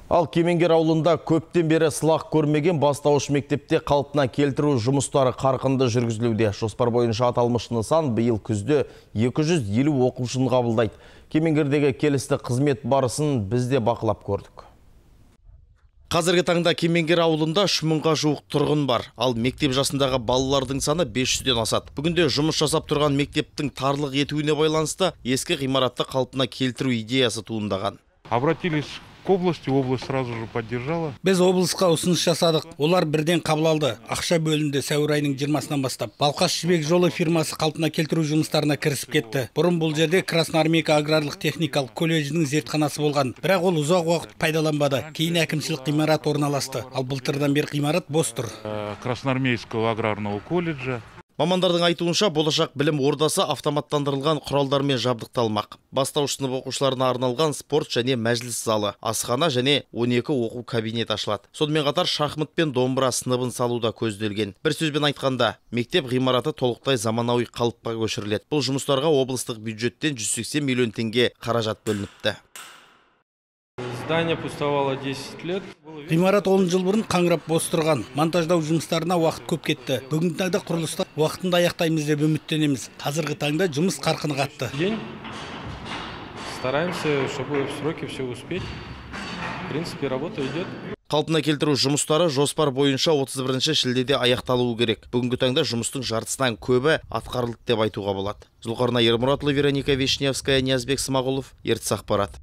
Ал Кемеңгер ауылында көптен бері сылақ көрмеген бастауыш мектепте қалпына келтіру жұмыстары қарқынды жүргізілуде. Жоспар бойынша аталмыш нысан биыл күзде 250 оқушыны қабылдайды. Кемеңгердегі келісті қызмет барысын біз де бақылап көрдік. Қазіргі таңда Кемеңгер ауылында 3000-ға жуық тұрғын бар. Ал мектеп жасындағы балалардың саны 500-ден асады. Бүгінде жұмыс жасап тұрған мектептің тарлық етуіне байланысты ескі ғимаратты қалпына келтіру идеясы туындаған. Обратились к области, область сразу же поддержала. Біз облысқа ұсыныс жасадық. Олар бірден қабыл алды. Ақша бөлінді сәуір айының 20-сынан бастап. Балқаш жібек жолы фирмасы қалпына келтіру жұмыстарына кірісіп кетті. Бұрын бұл жерде Красноармейка аграрлық техникалық колледжінің зертханасы болған. Бірақ ол ұзақ уақыт пайдаланбады. Кейін әкімшілік ғимарат орналасты. Ал былтырдан бері ғимарат бос тұр. Красноармейского аграрного колледжа. Мамандардың айтуынша болашақ білім ордасы автоматтандырылған құралдармен жабдықталмақ. Бастауыш сынып оқушыларына арналған спорт және мәжіліс залы, асхана және 12 оқу кабинет ашылады. Сонымен қатар шахмат пен домбыра сыныбын салуда көзделген. Бір сөзбен айтқанда, мектеп ғимараты толықтай заманауи қалыпқа көшіріледі. Бұл жұмыстарға облыстық бюджеттен 180 миллион теңге қаражат бөлініпті. Здание пустовало 10 лет. Ғимарат 10 жыл бұрын қаңырап бос тұрған. Монтаждау жұмыстарына уақыт көп кетті. Бүгінгі таңда құрылысты уақытында аяқтаймыз деп үміттенеміз. Қазіргі таңда жұмыс қарқыны қатты. Стараемся, чтобы в сроки все успеть. В принципе, работа идет. Қалпына келтіру жұмыстары жоспар бойынша 31 шілдеде аяқталуы керек. Бүгінгі таңда жұмыстың жартысынан көбі атқарылды деп айтуға болады. Зұлқарнайыр Мұратұлы, Вероника Вишневская, Ниязбек Смағұлов, ертіс ақпарат.